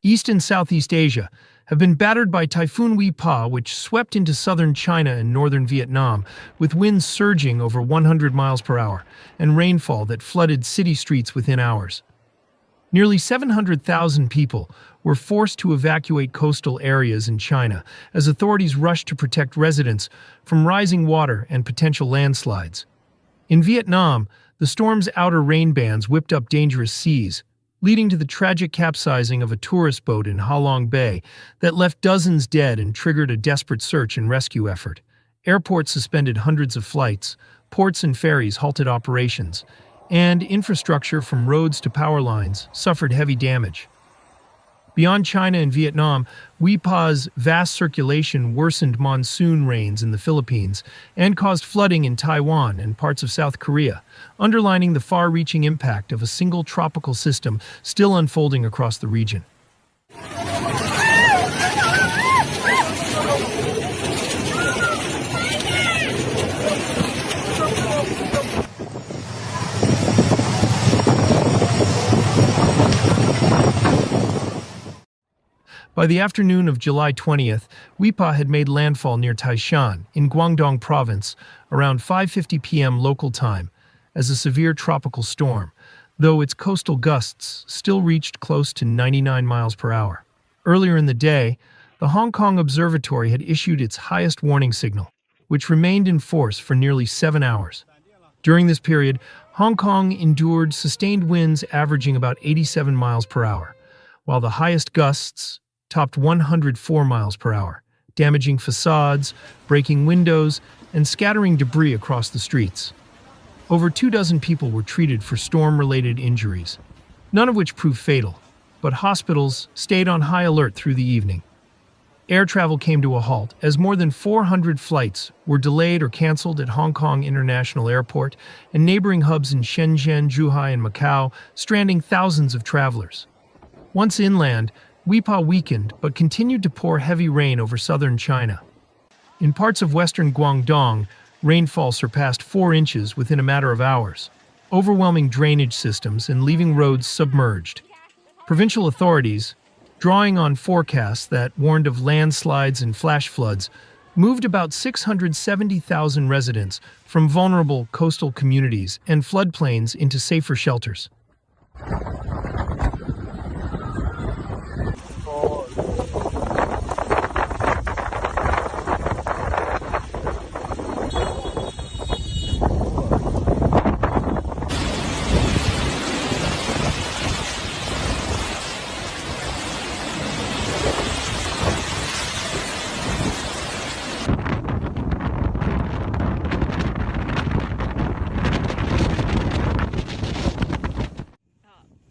East and Southeast Asia have been battered by Typhoon Wipha, which swept into southern China and northern Vietnam, with winds surging over 100 miles per hour and rainfall that flooded city streets within hours. Nearly 700,000 people were forced to evacuate coastal areas in China as authorities rushed to protect residents from rising water and potential landslides. In Vietnam, the storm's outer rain bands whipped up dangerous seas, leading to the tragic capsizing of a tourist boat in Ha Long Bay that left dozens dead and triggered a desperate search and rescue effort. Airports suspended hundreds of flights, ports and ferries halted operations, and infrastructure from roads to power lines suffered heavy damage. Beyond China and Vietnam, Wipha's vast circulation worsened monsoon rains in the Philippines and caused flooding in Taiwan and parts of South Korea, underlining the far-reaching impact of a single tropical system still unfolding across the region. By the afternoon of July 20th, Wipha had made landfall near Taishan, in Guangdong Province, around 5:50 p.m. local time, as a severe tropical storm, though its coastal gusts still reached close to 99 miles per hour. Earlier in the day, the Hong Kong Observatory had issued its highest warning signal, which remained in force for nearly 7 hours. During this period, Hong Kong endured sustained winds averaging about 87 miles per hour, while the highest gusts topped 104 miles per hour, damaging facades, breaking windows, and scattering debris across the streets. Over 24 people were treated for storm-related injuries, none of which proved fatal, but hospitals stayed on high alert through the evening. Air travel came to a halt as more than 400 flights were delayed or canceled at Hong Kong International Airport and neighboring hubs in Shenzhen, Zhuhai, and Macau, stranding thousands of travelers. Once inland, Wipha weakened but continued to pour heavy rain over southern China. In parts of western Guangdong, rainfall surpassed 4 inches within a matter of hours, overwhelming drainage systems and leaving roads submerged. Provincial authorities, drawing on forecasts that warned of landslides and flash floods, moved about 670,000 residents from vulnerable coastal communities and floodplains into safer shelters.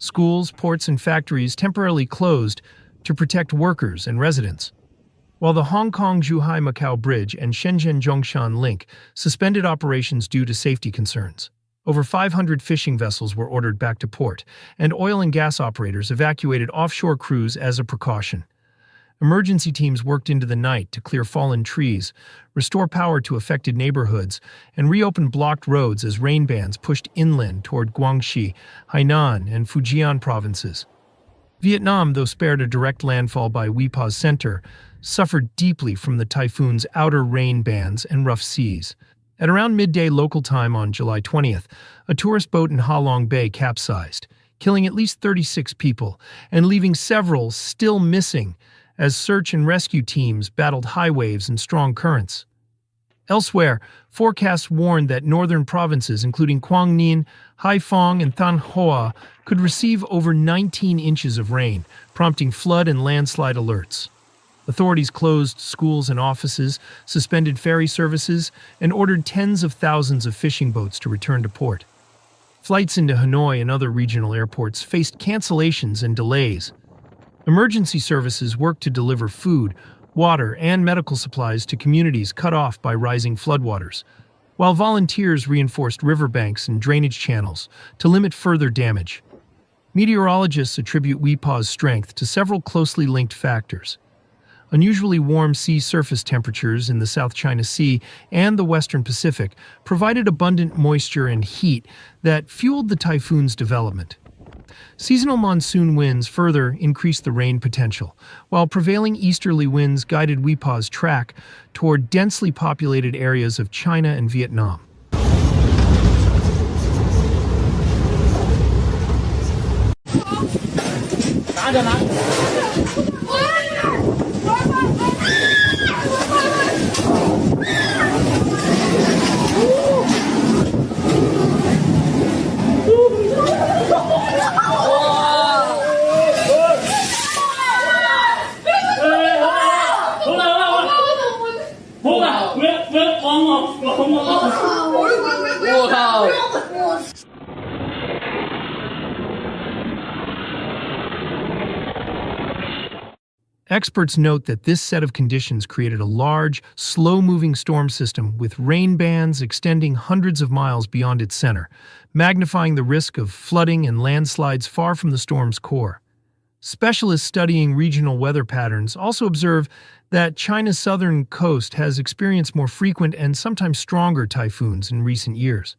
Schools, ports, and factories temporarily closed to protect workers and residents, while the Hong Kong-Zhuhai-Macau Bridge and Shenzhen-Zhongshan Link suspended operations due to safety concerns. Over 500 fishing vessels were ordered back to port, and oil and gas operators evacuated offshore crews as a precaution. Emergency teams worked into the night to clear fallen trees, restore power to affected neighborhoods, and reopen blocked roads as rain bands pushed inland toward Guangxi, Hainan, and Fujian provinces. Vietnam, though spared a direct landfall by Wipha's center, suffered deeply from the typhoon's outer rain bands and rough seas. At around midday local time on July 20th, a tourist boat in Ha Long Bay capsized, killing at least 36 people and leaving several still missing as search and rescue teams battled high waves and strong currents. Elsewhere, forecasts warned that northern provinces, including Quang Ninh, Haiphong, and Thanh Hoa, could receive over 19 inches of rain, prompting flood and landslide alerts. Authorities closed schools and offices, suspended ferry services, and ordered tens of thousands of fishing boats to return to port. Flights into Hanoi and other regional airports faced cancellations and delays. Emergency services worked to deliver food, water, and medical supplies to communities cut off by rising floodwaters, while volunteers reinforced riverbanks and drainage channels to limit further damage. Meteorologists attribute Wipha's strength to several closely linked factors. Unusually warm sea surface temperatures in the South China Sea and the Western Pacific provided abundant moisture and heat that fueled the typhoon's development. Seasonal monsoon winds further increased the rain potential, while prevailing easterly winds guided Wipha's track toward densely populated areas of China and Vietnam. Experts note that this set of conditions created a large, slow-moving storm system with rain bands extending hundreds of miles beyond its center, magnifying the risk of flooding and landslides far from the storm's core. Specialists studying regional weather patterns also observe that China's southern coast has experienced more frequent and sometimes stronger typhoons in recent years.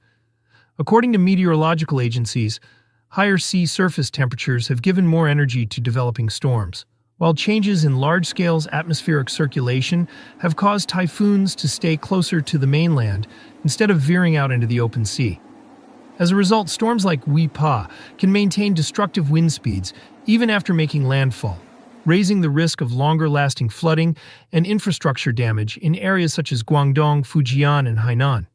According to meteorological agencies, higher sea surface temperatures have given more energy to developing storms, while changes in large-scale atmospheric circulation have caused typhoons to stay closer to the mainland instead of veering out into the open sea. As a result, storms like Wipha can maintain destructive wind speeds even after making landfall, raising the risk of longer-lasting flooding and infrastructure damage in areas such as Guangdong, Fujian, and Hainan.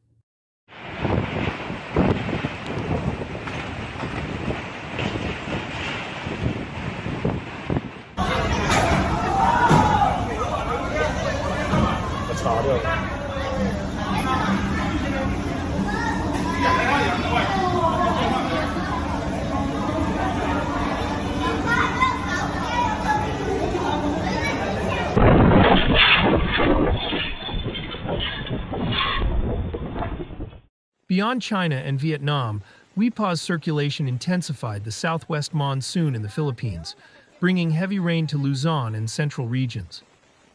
Beyond China and Vietnam, Wipha's circulation intensified the southwest monsoon in the Philippines, bringing heavy rain to Luzon and central regions.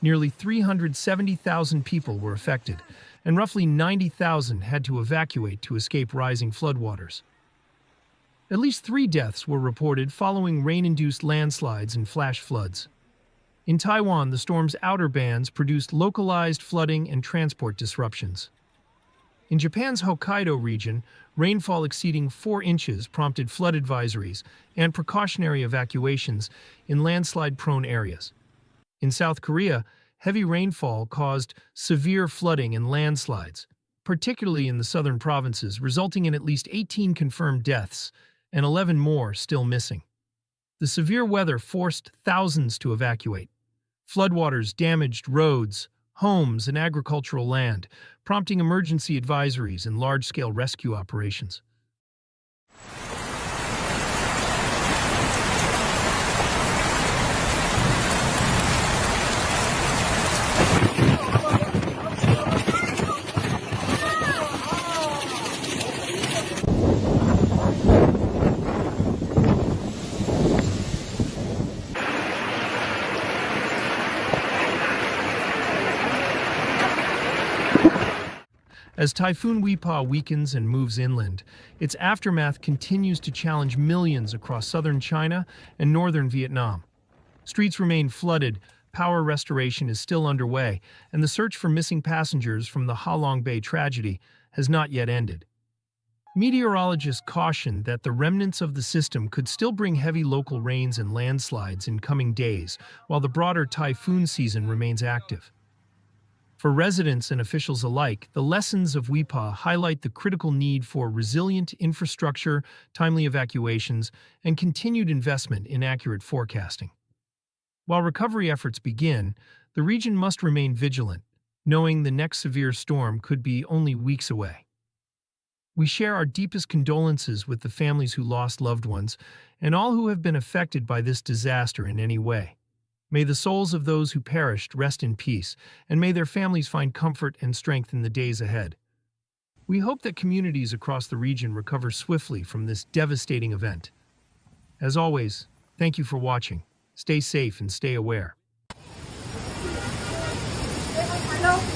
Nearly 370,000 people were affected, and roughly 90,000 had to evacuate to escape rising floodwaters. At least 3 deaths were reported following rain-induced landslides and flash floods. In Taiwan, the storm's outer bands produced localized flooding and transport disruptions. In Japan's Hokkaido region, rainfall exceeding 4 inches prompted flood advisories and precautionary evacuations in landslide-prone areas. In South Korea, heavy rainfall caused severe flooding and landslides, particularly in the southern provinces, resulting in at least 18 confirmed deaths and 11 more still missing. The severe weather forced thousands to evacuate. Floodwaters damaged roads, homes, and agricultural land, prompting emergency advisories and large-scale rescue operations. As Typhoon Wipha weakens and moves inland, its aftermath continues to challenge millions across southern China and northern Vietnam. Streets remain flooded, power restoration is still underway, and the search for missing passengers from the Ha Long Bay tragedy has not yet ended. Meteorologists caution that the remnants of the system could still bring heavy local rains and landslides in coming days, while the broader typhoon season remains active. For residents and officials alike, the lessons of Wipha highlight the critical need for resilient infrastructure, timely evacuations, and continued investment in accurate forecasting. While recovery efforts begin, the region must remain vigilant, knowing the next severe storm could be only weeks away. We share our deepest condolences with the families who lost loved ones and all who have been affected by this disaster in any way. May the souls of those who perished rest in peace, and may their families find comfort and strength in the days ahead. We hope that communities across the region recover swiftly from this devastating event. As always, thank you for watching. Stay safe and stay aware. Hello.